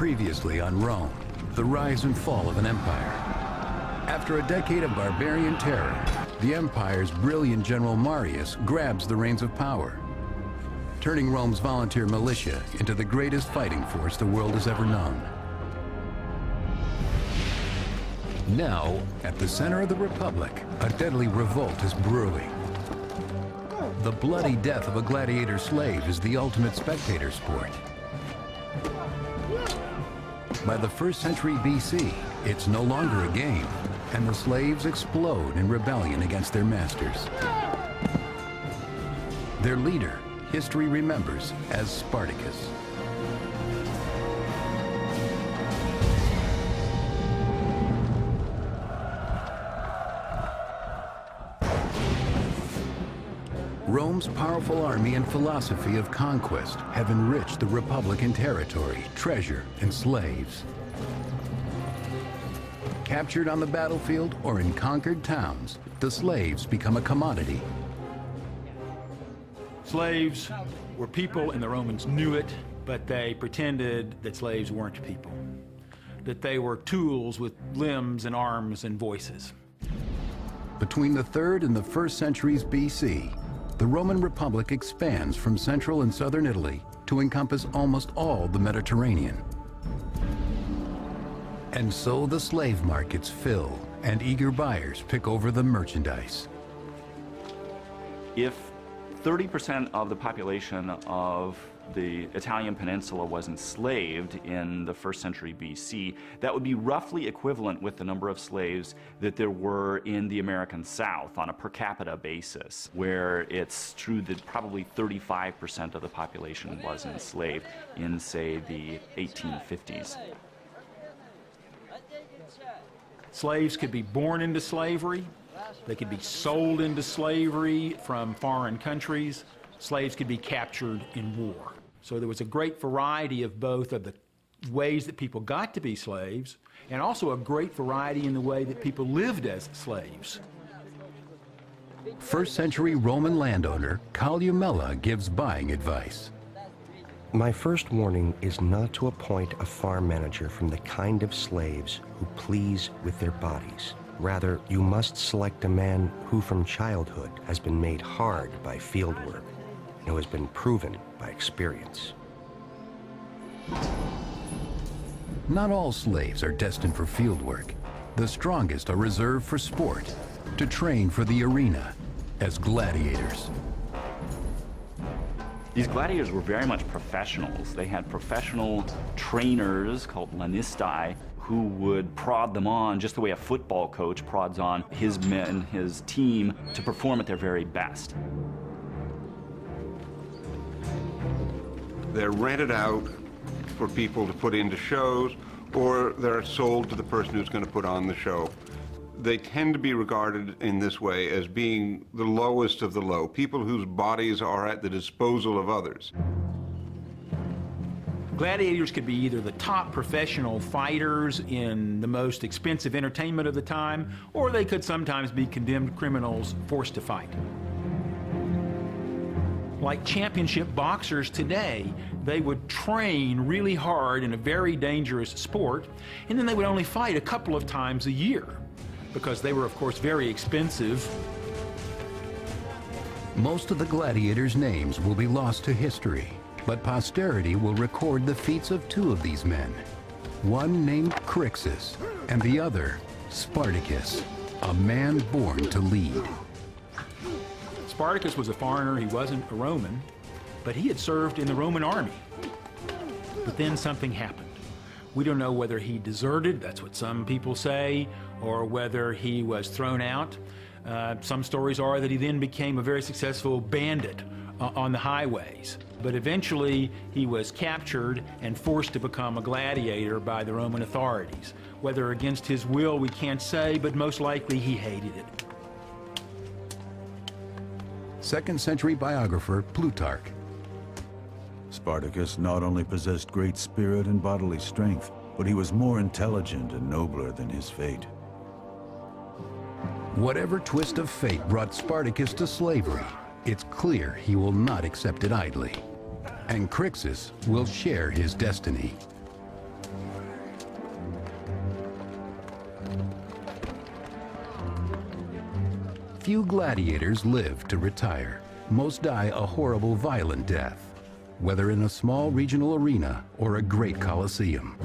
Previously on Rome, the rise and fall of an empire. After a decade of barbarian terror, the empire's brilliant general Marius grabs the reins of power, turning Rome's volunteer militia into the greatest fighting force the world has ever known. Now, at the center of the Republic, a deadly revolt is brewing. The bloody death of a gladiator slave is the ultimate spectator sport. By the 1st century BC, it's no longer a game, and the slaves explode in rebellion against their masters. Their leader, history remembers as Spartacus. Rome's powerful army and philosophy of conquest have enriched the Republican territory, treasure, and slaves. Captured on the battlefield or in conquered towns, the slaves become a commodity. Slaves were people, and the Romans knew it, but they pretended that slaves weren't people, that they were tools with limbs and arms and voices. Between the 3rd and the 1st centuries BC, the Roman Republic expands from central and southern Italy to encompass almost all the Mediterranean. And so the slave markets fill, and eager buyers pick over the merchandise. If 30% of the population of the Italian peninsula was enslaved in the 1st century BC, that would be roughly equivalent with the number of slaves that there were in the American South on a per capita basis, where it's true that probably 35% of the population was enslaved in, say, the 1850s. Slaves could be born into slavery. They could be sold into slavery from foreign countries. Slaves could be captured in war. So there was a great variety of both of the ways that people got to be slaves, and also a great variety in the way that people lived as slaves. 1st century Roman landowner Columella gives buying advice. My first warning is not to appoint a farm manager from the kind of slaves who please with their bodies. Rather, you must select a man who from childhood has been made hard by field work and who has been proven by experience. Not all slaves are destined for field work. The strongest are reserved for sport, to train for the arena as gladiators. These gladiators were very much professionals. They had professional trainers called lanistae who would prod them on just the way a football coach prods on his men, his team, to perform at their very best. They're rented out for people to put into shows, or they're sold to the person who's going to put on the show. They tend to be regarded in this way as being the lowest of the low, people whose bodies are at the disposal of others. Gladiators could be either the top professional fighters in the most expensive entertainment of the time, or they could sometimes be condemned criminals forced to fight. Like championship boxers today, they would train really hard in a very dangerous sport, and then they would only fight a couple of times a year, because they were, of course, very expensive. Most of the gladiators' names will be lost to history, but posterity will record the feats of 2 of these men. One named Crixus, and the other Spartacus, a man born to lead. Spartacus was a foreigner, he wasn't a Roman, but he had served in the Roman army. But then something happened. We don't know whether he deserted, that's what some people say, or whether he was thrown out. Some stories are that he then became a very successful bandit on the highways. But eventually he was captured and forced to become a gladiator by the Roman authorities. Whether against his will, we can't say, but most likely he hated it. 2nd century biographer Plutarch. Spartacus not only possessed great spirit and bodily strength, but he was more intelligent and nobler than his fate. Whatever twist of fate brought Spartacus to slavery, it's clear he will not accept it idly. And Crixus will share his destiny. Few gladiators live to retire. Most die a horrible, violent death, whether in a small regional arena or a great coliseum.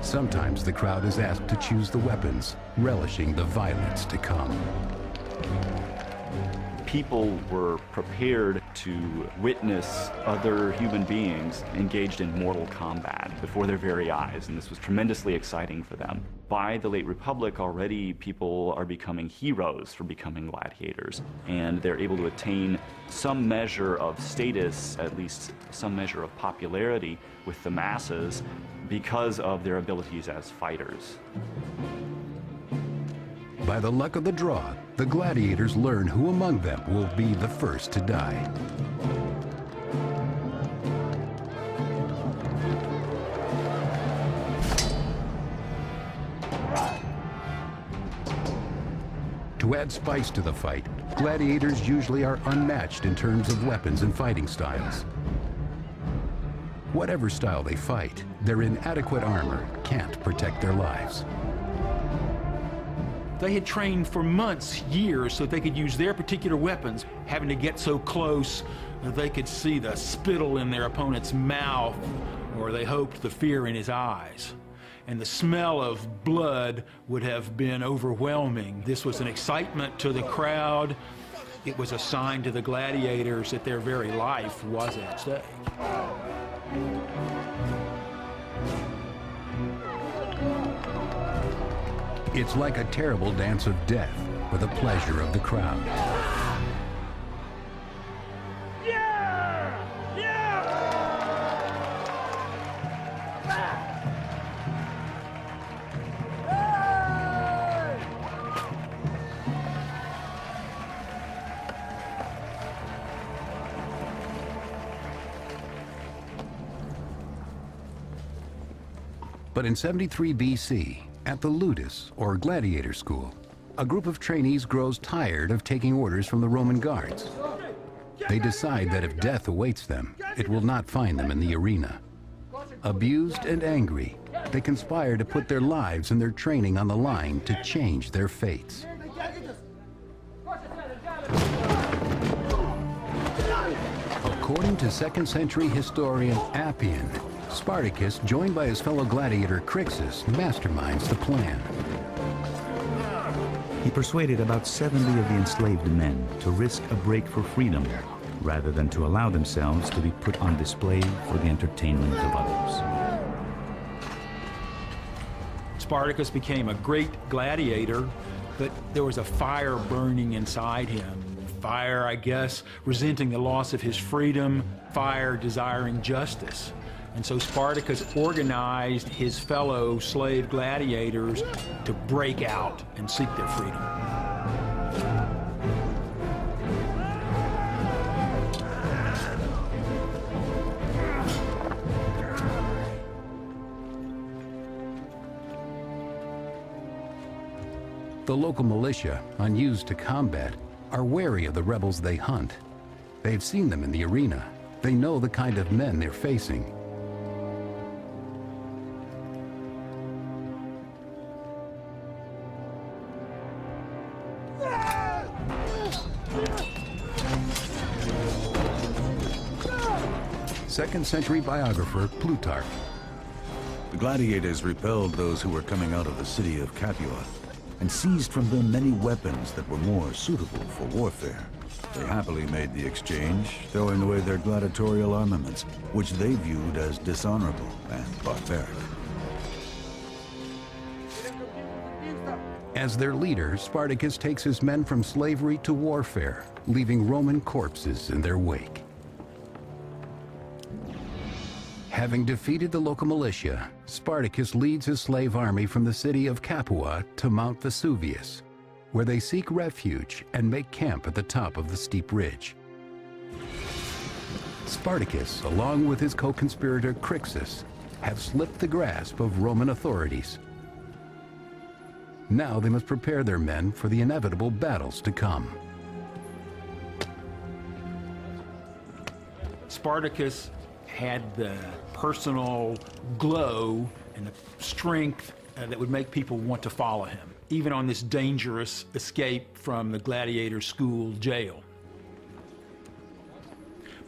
Sometimes the crowd is asked to choose the weapons, relishing the violence to come. People were prepared to witness other human beings engaged in mortal combat before their very eyes, and this was tremendously exciting for them. By the late Republic, already people are becoming heroes for becoming gladiators, and they're able to attain some measure of status, at least some measure of popularity with the masses because of their abilities as fighters. By the luck of the draw, the gladiators learn who among them will be the first to die. To add spice to the fight, gladiators usually are unmatched in terms of weapons and fighting styles. Whatever style they fight, their inadequate armor can't protect their lives. They had trained for months, years, so they could use their particular weapons, having to get so close that they could see the spittle in their opponent's mouth, or they hoped the fear in his eyes. And the smell of blood would have been overwhelming. This was an excitement to the crowd. It was a sign to the gladiators that their very life was at stake. It's like a terrible dance of death for the pleasure of the crowd. But in 73 BC, at the Ludus, or gladiator school, a group of trainees grows tired of taking orders from the Roman guards. They decide that if death awaits them, it will not find them in the arena. Abused and angry, they conspire to put their lives and their training on the line to change their fates. According to 2nd century historian Appian, Spartacus, joined by his fellow gladiator Crixus, masterminds the plan. He persuaded about 70 of the enslaved men to risk a break for freedom rather than to allow themselves to be put on display for the entertainment of others. Spartacus became a great gladiator, but there was a fire burning inside him. Fire, I guess, resenting the loss of his freedom, fire desiring justice. And so Spartacus organized his fellow slave gladiators to break out and seek their freedom. The local militia, unused to combat, are wary of the rebels they hunt. They've seen them in the arena. They know the kind of men they're facing. Second-century biographer Plutarch. The gladiators repelled those who were coming out of the city of Capua and seized from them many weapons that were more suitable for warfare. They happily made the exchange, throwing away their gladiatorial armaments, which they viewed as dishonorable and barbaric. As their leader, Spartacus takes his men from slavery to warfare, leaving Roman corpses in their wake. Having defeated the local militia, Spartacus leads his slave army from the city of Capua to Mount Vesuvius, where they seek refuge and make camp at the top of the steep ridge. Spartacus, along with his co-conspirator Crixus, have slipped the grasp of Roman authorities. Now they must prepare their men for the inevitable battles to come. Spartacus had the personal glow and the strength that would make people want to follow him, even on this dangerous escape from the gladiator school jail.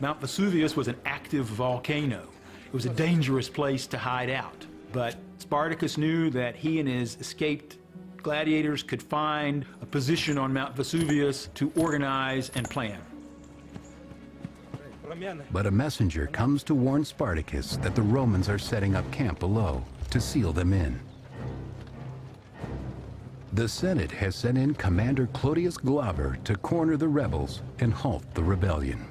Mount Vesuvius was an active volcano. It was a dangerous place to hide out, but Spartacus knew that he and his escaped gladiators could find a position on Mount Vesuvius to organize and plan. But a messenger comes to warn Spartacus that the Romans are setting up camp below to seal them in. The Senate has sent in Commander Clodius Glaber to corner the rebels and halt the rebellion.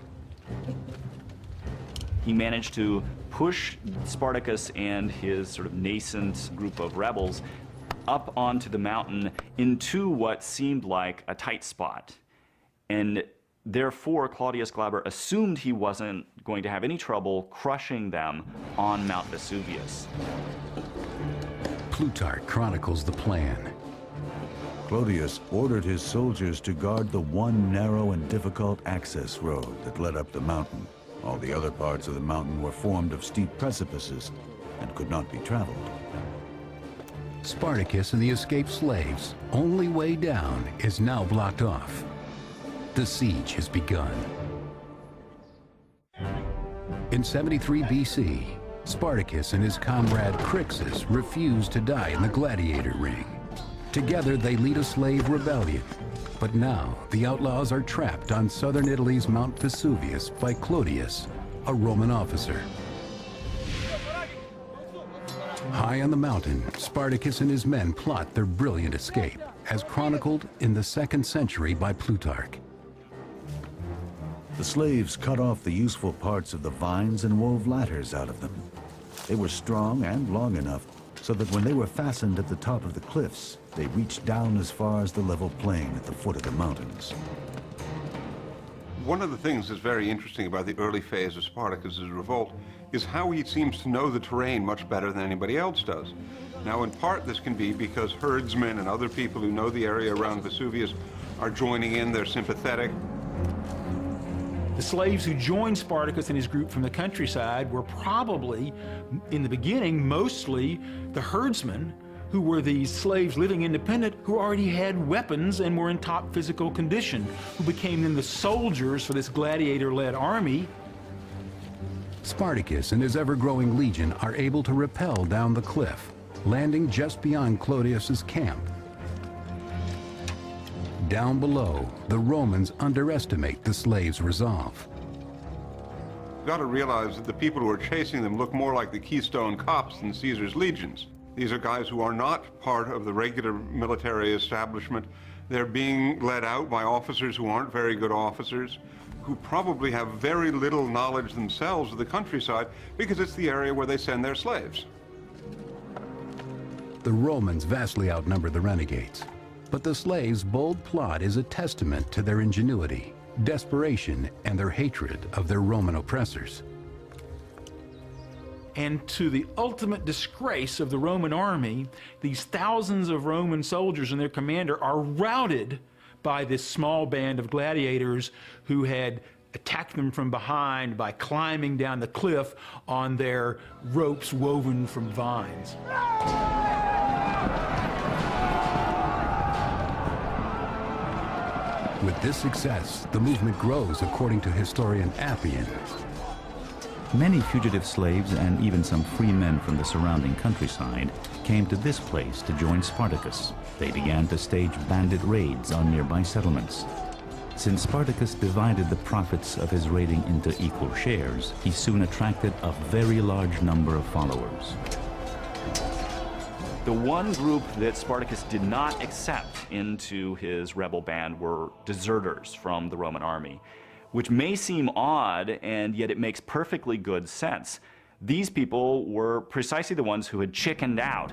He managed to push Spartacus and his sort of nascent group of rebels up onto the mountain into what seemed like a tight spot. And therefore, Clodius Glaber assumed he wasn't going to have any trouble crushing them on Mount Vesuvius. Plutarch chronicles the plan. Clodius ordered his soldiers to guard the one narrow and difficult access road that led up the mountain. All the other parts of the mountain were formed of steep precipices and could not be traveled. Spartacus and the escaped slaves' only way down is now blocked off. The siege has begun. In 73 BC, Spartacus and his comrade Crixus refuse to die in the gladiator ring. Together they lead a slave rebellion. But now the outlaws are trapped on southern Italy's Mount Vesuvius by Clodius, a Roman officer. High on the mountain, Spartacus and his men plot their brilliant escape, as chronicled in the 2nd century by Plutarch. The slaves cut off the useful parts of the vines and wove ladders out of them. They were strong and long enough so that when they were fastened at the top of the cliffs, they reached down as far as the level plain at the foot of the mountains. One of the things that's very interesting about the early phase of Spartacus's revolt is how he seems to know the terrain much better than anybody else does. Now, in part, this can be because herdsmen and other people who know the area around Vesuvius are joining in, they're sympathetic. The slaves who joined Spartacus and his group from the countryside were probably, in the beginning, mostly the herdsmen, who were these slaves living independent who already had weapons and were in top physical condition, who became then the soldiers for this gladiator-led army. Spartacus and his ever-growing legion are able to rappel down the cliff, landing just beyond Clodius's camp. Down below, the Romans underestimate the slaves' resolve. You've got to realize that the people who are chasing them look more like the Keystone Cops than Caesar's legions. These are guys who are not part of the regular military establishment. They're being led out by officers who aren't very good officers, who probably have very little knowledge themselves of the countryside because it's the area where they send their slaves. The Romans vastly outnumber the renegades, but the slaves' bold plot is a testament to their ingenuity, desperation, and their hatred of their Roman oppressors. And to the ultimate disgrace of the Roman army, these thousands of Roman soldiers and their commander are routed by this small band of gladiators who had attacked them from behind by climbing down the cliff on their ropes woven from vines. With this success, the movement grows, according to historian Appian. Many fugitive slaves and even some free men from the surrounding countryside came to this place to join Spartacus. They began to stage bandit raids on nearby settlements. Since Spartacus divided the profits of his raiding into equal shares, he soon attracted a very large number of followers. The one group that Spartacus did not accept into his rebel band were deserters from the Roman army, which may seem odd, and yet it makes perfectly good sense. These people were precisely the ones who had chickened out.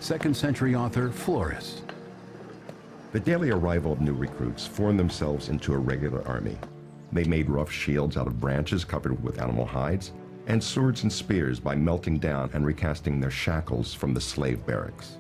Second-century author Florus. The daily arrival of new recruits formed themselves into a regular army. They made rough shields out of branches covered with animal hides, and swords and spears by melting down and recasting their shackles from the slave barracks.